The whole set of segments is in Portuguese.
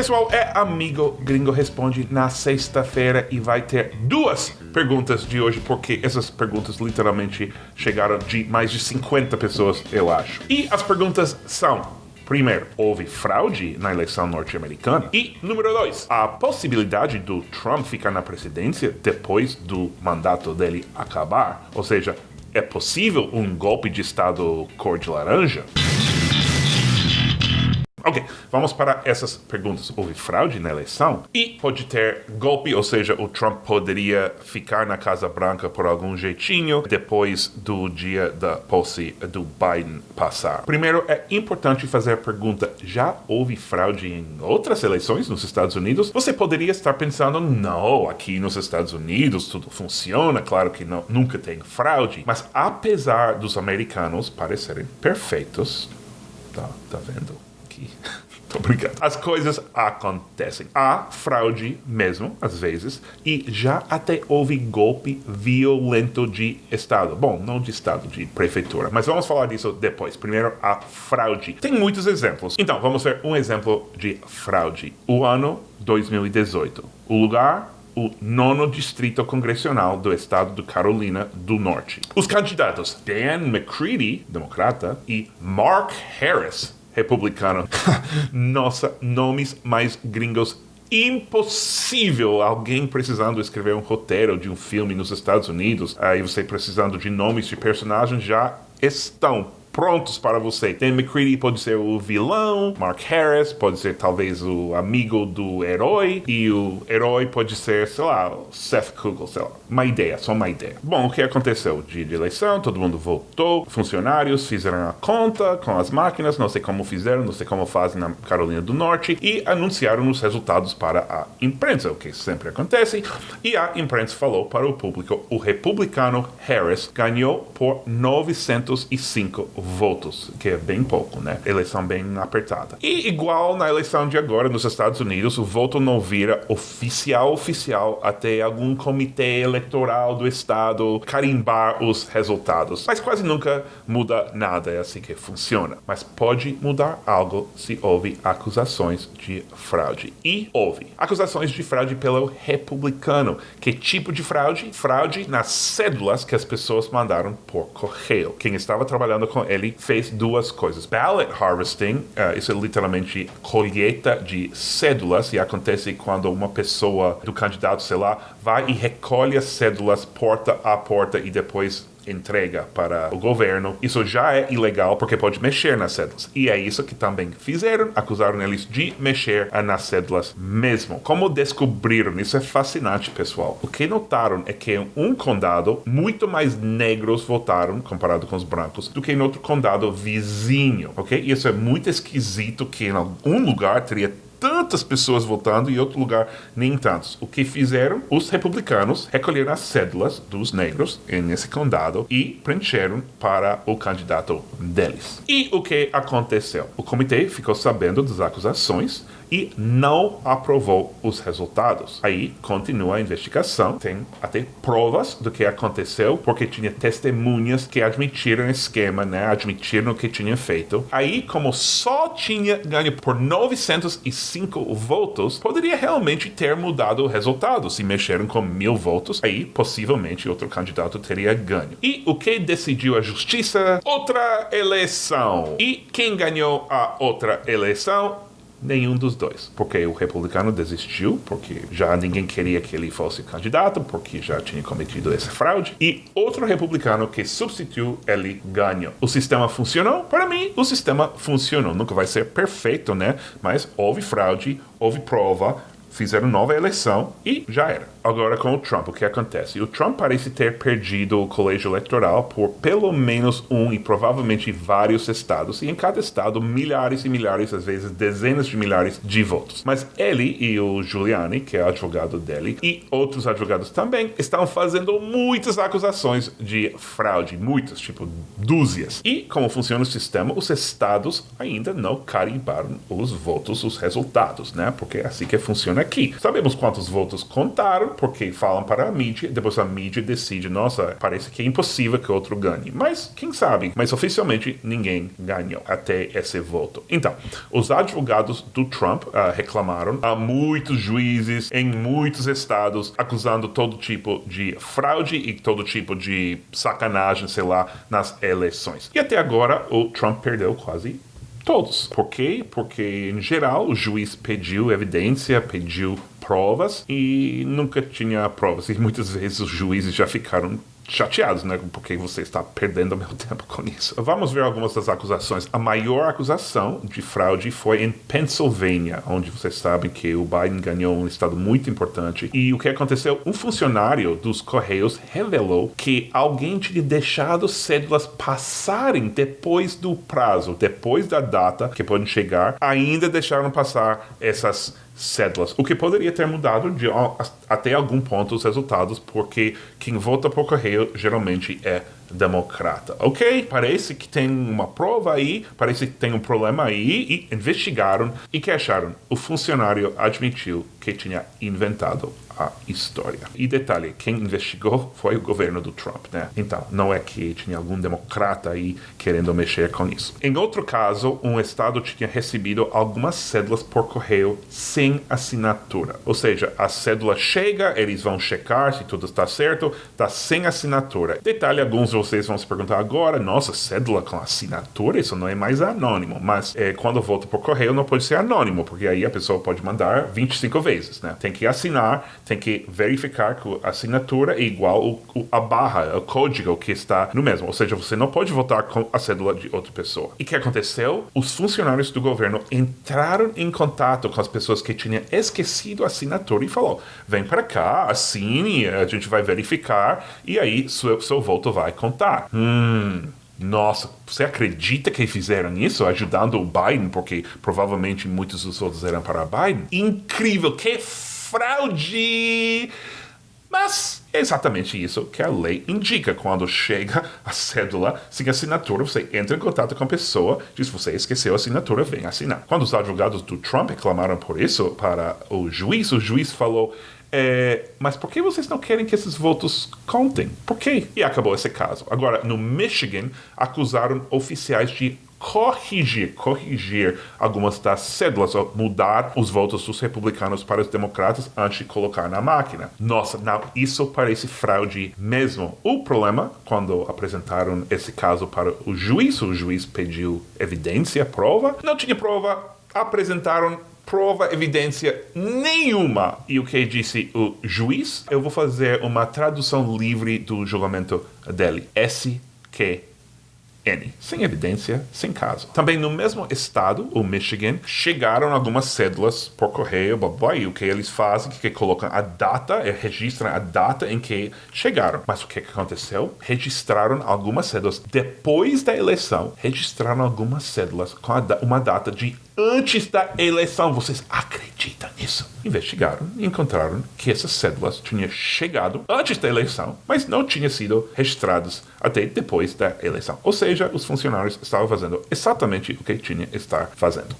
Pessoal, Amigo Gringo Responde na sexta-feira e vai ter 2 perguntas de hoje, porque essas perguntas literalmente chegaram de mais de 50 pessoas, eu acho. E as perguntas são: primeiro, houve fraude na eleição norte-americana? E, número 2, a possibilidade do Trump ficar na presidência depois do mandato dele acabar? Ou seja, é possível um golpe de estado cor de laranja? Ok, vamos para essas perguntas. Houve fraude na eleição? E pode ter golpe, ou seja, o Trump poderia ficar na Casa Branca por algum jeitinho depois do dia da posse do Biden passar. Primeiro, é importante fazer a pergunta: já houve fraude em outras eleições nos Estados Unidos? Você poderia estar pensando: não, aqui nos Estados Unidos tudo funciona, claro que não, nunca tem fraude. Mas apesar dos americanos parecerem perfeitos, tá vendo? Tô brincando. As coisas acontecem. Há fraude mesmo, às vezes, e já até houve golpe violento de Estado. Bom, não de Estado, de prefeitura. Mas vamos falar disso depois. Primeiro, a fraude. Tem muitos exemplos. Então, vamos ver um exemplo de fraude. O ano 2018. O lugar: o 9º Distrito Congressional do estado do Carolina do Norte. Os candidatos: Dan McCready, democrata, e Mark Harris, republicano. Nossa, nomes mais gringos impossível. Alguém precisando escrever um roteiro de um filme nos Estados Unidos, aí você precisando de nomes de personagens, já estão prontos para você. Dan McCready pode ser o vilão, Mark Harris pode ser talvez o amigo do herói, e o herói pode ser, sei lá, o Seth Kugel, sei lá. Só uma ideia. Bom, o que aconteceu? Dia de eleição, todo mundo votou, funcionários fizeram a conta com as máquinas, não sei como fizeram, não sei como fazem na Carolina do Norte, e anunciaram os resultados para a imprensa, o que sempre acontece, e a imprensa falou para o público: o republicano Harris ganhou por 905 votos, que é bem pouco, né? Eleição bem apertada. E igual na eleição de agora nos Estados Unidos, o voto não vira oficial até algum comitê eleitoral do estado carimbar os resultados. Mas quase nunca muda nada, é assim que funciona. Mas pode mudar algo se houve acusações de fraude. E houve acusações de fraude pelo republicano. Que tipo de fraude? Fraude nas cédulas que as pessoas mandaram por correio. Quem estava trabalhando com ele fez 2 coisas. Ballot harvesting, isso é literalmente colheita de cédulas, e acontece quando uma pessoa do candidato, sei lá, vai e recolhe as cédulas porta a porta e depois entrega para o governo. Isso já é ilegal porque pode mexer nas cédulas. E é isso que também fizeram. Acusaram eles de mexer nas cédulas mesmo. Como descobriram? Isso é fascinante, pessoal. O que notaram é que em um condado, muito mais negros votaram, comparado com os brancos, do que em outro condado vizinho, ok? E isso é muito esquisito, que em algum lugar teria tantas pessoas votando e em outro lugar nem tantos. O que fizeram? Os republicanos recolheram as cédulas dos negros nesse condado e preencheram para o candidato deles. E o que aconteceu? O comitê ficou sabendo das acusações e não aprovou os resultados. Aí continua a investigação, tem até provas do que aconteceu, porque tinha testemunhas que admitiram o esquema, né? Admitiram o que tinha feito. Aí, como só tinha ganho por 905 votos, poderia realmente ter mudado o resultado. Se mexeram com 1.000 votos, aí possivelmente outro candidato teria ganho. E o que decidiu a justiça? Outra eleição. E quem ganhou a outra eleição? Nenhum dos dois. Porque o republicano desistiu, porque já ninguém queria que ele fosse candidato, porque já tinha cometido essa fraude. E outro republicano que substituiu, ele ganhou. O sistema funcionou? Para mim, o sistema funcionou. Nunca vai ser perfeito, né? Mas houve fraude, houve prova, fizeram nova eleição e já era. Agora com o Trump, o que acontece? O Trump parece ter perdido o colégio eleitoral por pelo menos um e provavelmente vários estados, e em cada estado milhares e milhares, às vezes dezenas de milhares de votos. Mas ele e o Giuliani, que é advogado dele, e outros advogados também, estão fazendo muitas acusações de fraude, muitas, tipo dúzias. E como funciona o sistema, os estados ainda não carimbaram os votos, os resultados, né? Porque é assim que funciona aqui. Sabemos quantos votos contaram, porque falam para a mídia, depois a mídia decide, nossa, parece que é impossível que outro ganhe. Mas, quem sabe? Mas oficialmente ninguém ganhou até esse voto. Então, os advogados do Trump reclamaram a muitos juízes em muitos estados, acusando todo tipo de fraude e todo tipo de sacanagem, sei lá, nas eleições. E até agora, o Trump perdeu quase todos. Por quê? Porque, em geral, o juiz pediu evidência, pediu provas e nunca tinha provas. E muitas vezes os juízes já ficaram chateados, né? Porque você está perdendo meu tempo com isso. Vamos ver algumas das acusações. A maior acusação de fraude foi em Pennsylvania, onde vocês sabem que o Biden ganhou um estado muito importante. E o que aconteceu? Um funcionário dos Correios revelou que alguém tinha deixado cédulas passarem depois do prazo, depois da data que podem chegar, ainda deixaram passar essas cédulas, o que poderia ter mudado até algum ponto os resultados, porque quem vota por correio geralmente é democrata. Ok? Parece que tem uma prova aí, parece que tem um problema aí, e investigaram. E que acharam? O funcionário admitiu que tinha inventado a história. E detalhe, quem investigou foi o governo do Trump, né? Então, não é que tinha algum democrata aí querendo mexer com isso. Em outro caso, um estado tinha recebido algumas cédulas por correio sem assinatura. Ou seja, a cédula chega, eles vão checar se tudo está certo, está sem assinatura. Detalhe, alguns de vocês vão se perguntar agora, nossa, cédula com assinatura? Isso não é mais anônimo. Mas quando volta por correio não pode ser anônimo, porque aí a pessoa pode mandar 25 vezes, né? Tem que assinar, tem que verificar que a assinatura é igual a barra, o código que está no mesmo. Ou seja, você não pode votar com a cédula de outra pessoa. E o que aconteceu? Os funcionários do governo entraram em contato com as pessoas que tinham esquecido a assinatura e falou, vem para cá, assine, a gente vai verificar e aí seu voto vai contar. Nossa, você acredita que fizeram isso ajudando o Biden? Porque provavelmente muitos dos votos eram para Biden. Incrível, que fraude! Mas é exatamente isso que a lei indica. Quando chega a cédula sem assinatura, você entra em contato com a pessoa, diz você esqueceu a assinatura, vem assinar. Quando os advogados do Trump reclamaram por isso para o juiz falou, mas por que vocês não querem que esses votos contem? Por quê? E acabou esse caso. Agora, no Michigan, acusaram oficiais de corrigir algumas das cédulas, ou mudar os votos dos republicanos para os democratas antes de colocar na máquina. Nossa, não, isso parece fraude mesmo. O problema, quando apresentaram esse caso para o juiz pediu evidência, prova, não tinha prova, apresentaram prova, evidência nenhuma. E o que disse o juiz? Eu vou fazer uma tradução livre do julgamento dele. SQN. Sem evidência, sem caso. Também no mesmo estado, o Michigan, chegaram algumas cédulas por correio, e o que eles fazem é que colocam a data, registram a data em que chegaram. Mas o que aconteceu? Registraram algumas cédulas depois da eleição, registraram algumas cédulas com uma data de antes da eleição. Vocês acreditam nisso? Investigaram e encontraram que essas cédulas tinham chegado antes da eleição, mas não tinham sido registradas até depois da eleição. Ou seja, os funcionários estavam fazendo exatamente o que tinham que estar fazendo.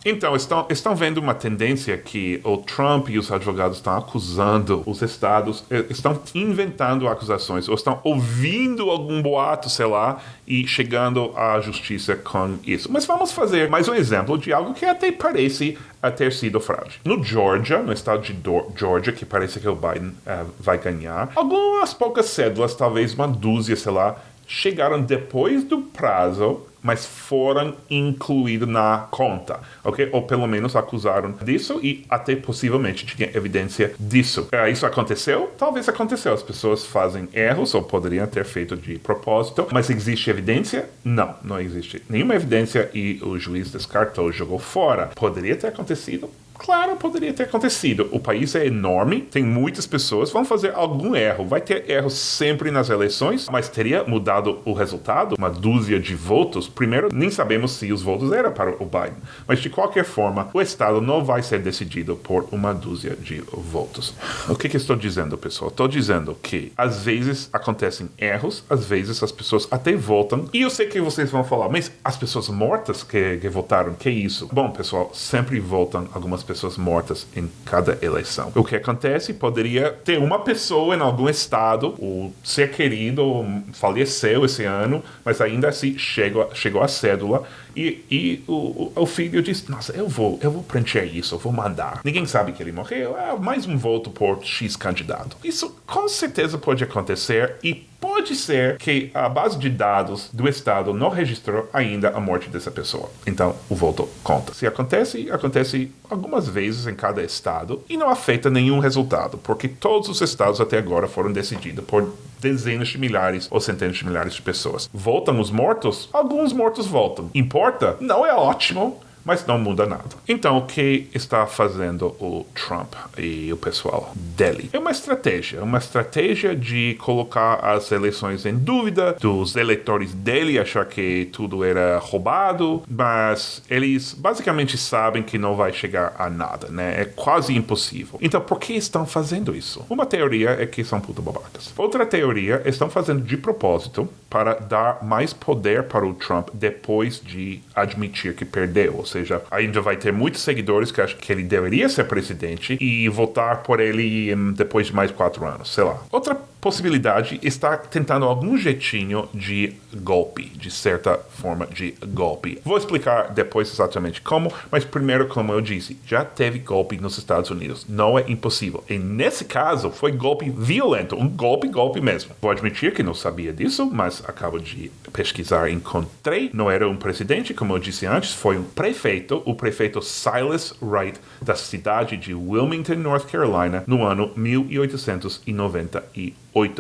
Então, estão vendo uma tendência que o Trump e os advogados estão acusando os estados, estão inventando acusações, ou estão ouvindo algum boato, sei lá, e chegando à justiça com isso. Mas vamos fazer mais um exemplo de algo que até parece ter sido fraude. No Georgia, no estado de Georgia, que parece que o Biden vai ganhar, algumas poucas cédulas, talvez uma dúzia, sei lá, chegaram depois do prazo, mas foram incluídos na conta, ok? Ou pelo menos acusaram disso e até possivelmente tinha evidência disso. Isso aconteceu? Talvez aconteceu. As pessoas fazem erros ou poderiam ter feito de propósito, mas existe evidência? Não existe nenhuma evidência e o juiz descartou, jogou fora. Poderia ter acontecido? Claro, poderia ter acontecido. O país é enorme, tem muitas pessoas, vão fazer algum erro. Vai ter erros sempre nas eleições, mas teria mudado o resultado? Uma dúzia de votos? Primeiro, nem sabemos se os votos eram para o Biden. Mas, de qualquer forma, o estado não vai ser decidido por uma dúzia de votos. O que estou dizendo, pessoal? Estou dizendo que, às vezes, acontecem erros, às vezes as pessoas até votam. E eu sei que vocês vão falar, mas as pessoas mortas que votaram, que isso? Bom, pessoal, sempre votam algumas pessoas mortas em cada eleição. O que acontece? Poderia ter uma pessoa em algum estado, o ser querido faleceu esse ano, mas ainda assim chegou a cédula e o filho disse, nossa, eu vou preencher isso, eu vou mandar. Ninguém sabe que ele morreu, mais um voto por X candidato. Isso com certeza pode acontecer e pode ser que a base de dados do estado não registrou ainda a morte dessa pessoa. Então, o voto conta. Se acontece algumas vezes em cada estado e não afeta nenhum resultado, porque todos os estados até agora foram decididos por dezenas de milhares ou centenas de milhares de pessoas. Voltam os mortos? Alguns mortos voltam. Importa? Não é ótimo, mas não muda nada. Então, o que está fazendo o Trump e o pessoal dele? É uma estratégia de colocar as eleições em dúvida, dos eleitores dele achar que tudo era roubado, mas eles basicamente sabem que não vai chegar a nada, né? É quase impossível. Então, por que estão fazendo isso? Uma teoria é que são puta babacas. Outra teoria, estão fazendo de propósito para dar mais poder para o Trump depois de admitir que perdeu. Ou seja, ainda vai ter muitos seguidores que acham que ele deveria ser presidente e votar por ele depois de mais 4 anos, sei lá. Outra possibilidade está tentando algum jeitinho de golpe, de certa forma de golpe. Vou explicar depois exatamente como, mas primeiro, como eu disse, já teve golpe nos Estados Unidos. Não é impossível. E nesse caso, foi golpe violento, um golpe mesmo. Vou admitir que não sabia disso, mas acabo de pesquisar e encontrei. Não era um presidente, como eu disse antes, foi um prefeito, o prefeito Silas Wright, da cidade de Wilmington, North Carolina, no ano 1898.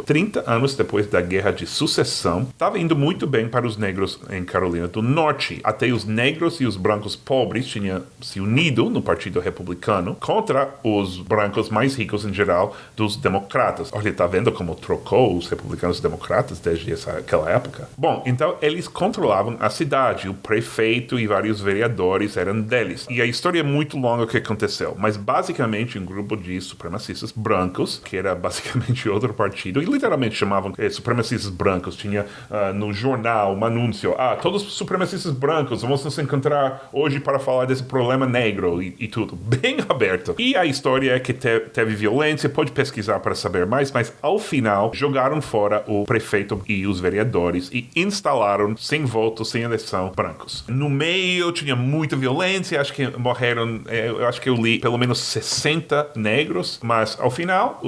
30 anos depois da Guerra de Sucessão, estava indo muito bem para os negros em Carolina do Norte. Até os negros e os brancos pobres tinham se unido no Partido Republicano contra os brancos mais ricos em geral dos democratas. Olha, tá vendo como trocou os republicanos e democratas desde aquela época? Bom, então eles controlavam a cidade. O prefeito e vários vereadores eram deles. E a história é muito longa o que aconteceu, mas basicamente um grupo de supremacistas brancos, que era basicamente outro partido, e literalmente chamavam supremacistas brancos. Tinha no jornal um anúncio, todos os supremacistas brancos, vamos nos encontrar hoje para falar desse problema negro e tudo, bem aberto. E a história é que teve violência, pode pesquisar para saber mais, mas ao final jogaram fora o prefeito e os vereadores e instalaram, sem voto, sem eleição, brancos. No meio tinha muita violência, acho que morreram, eu acho que eu li pelo menos 60 negros, mas ao final,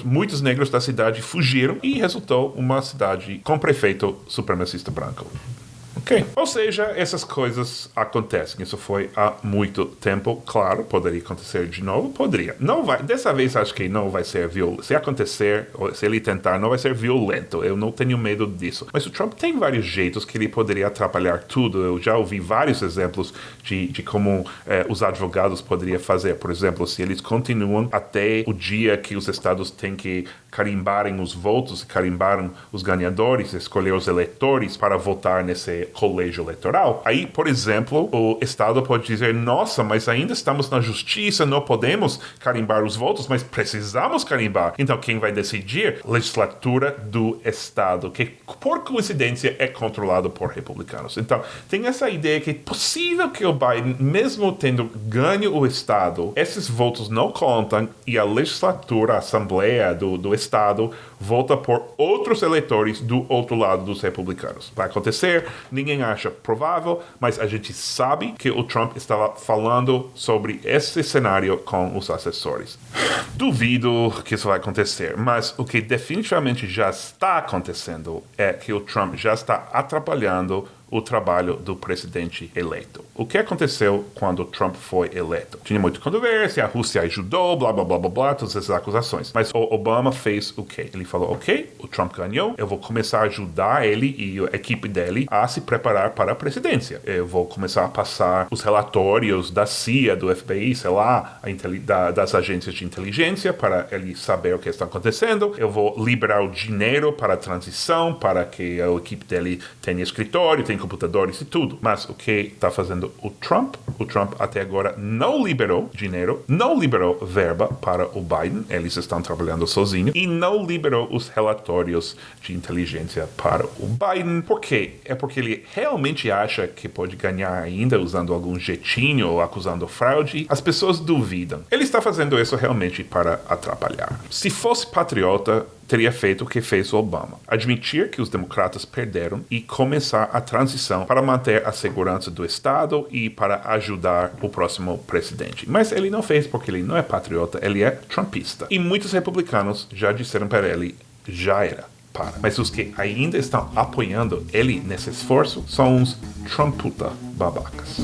muitos negros da cidade fugiram e resultou uma cidade com prefeito supremacista branco. Ok. Ou seja, essas coisas acontecem. Isso foi há muito tempo. Claro, poderia acontecer de novo? Poderia. Não vai. Dessa vez acho que não vai ser violento. Se acontecer, ou se ele tentar, não vai ser violento. Eu não tenho medo disso. Mas o Trump tem vários jeitos que ele poderia atrapalhar tudo. Eu já ouvi vários exemplos de como os advogados poderiam fazer. Por exemplo, se eles continuam até o dia que os estados têm que carimbarem os votos, carimbarem os ganhadores, escolher os eleitores para votar nesse colégio eleitoral. Aí, por exemplo, o Estado pode dizer, nossa, mas ainda estamos na justiça, não podemos carimbar os votos, mas precisamos carimbar. Então, quem vai decidir? Legislatura do Estado, que, por coincidência, é controlado por republicanos. Então, tem essa ideia que é possível que o Biden, mesmo tendo ganho o Estado, esses votos não contam e a legislatura, a Assembleia do Estado, vota por outros eleitores do outro lado dos republicanos. Vai acontecer, ninguém acha provável, mas a gente sabe que o Trump estava falando sobre esse cenário com os assessores. Duvido que isso vai acontecer, mas o que definitivamente já está acontecendo é que o Trump já está atrapalhando o trabalho do presidente eleito. O que aconteceu quando Trump foi eleito? Tinha muita controvérsia, a Rússia ajudou, blá, blá, blá, blá, blá, todas essas acusações. Mas o Obama fez o quê? Ele falou, ok, o Trump ganhou, eu vou começar a ajudar ele e a equipe dele a se preparar para a presidência. Eu vou começar a passar os relatórios da CIA, do FBI, sei lá, das agências de inteligência para ele saber o que está acontecendo. Eu vou liberar o dinheiro para a transição, para que a equipe dele tenha escritório, tenha computadores e tudo. Mas o que está fazendo o Trump até agora não liberou dinheiro, não liberou verba para o Biden, eles estão trabalhando sozinhos, e não liberou os relatórios de inteligência para o Biden. Por quê? É porque ele realmente acha que pode ganhar ainda usando algum jeitinho ou acusando fraude. As pessoas duvidam. Ele está fazendo isso realmente para atrapalhar. Se fosse patriota, teria feito o que fez o Obama. Admitir que os democratas perderam e começar a transição para manter a segurança do Estado e para ajudar o próximo presidente. Mas ele não fez porque ele não é patriota, ele é trumpista. E muitos republicanos já disseram para ele, já era. Para. Mas os que ainda estão apoiando ele nesse esforço são uns Trumputa babacas.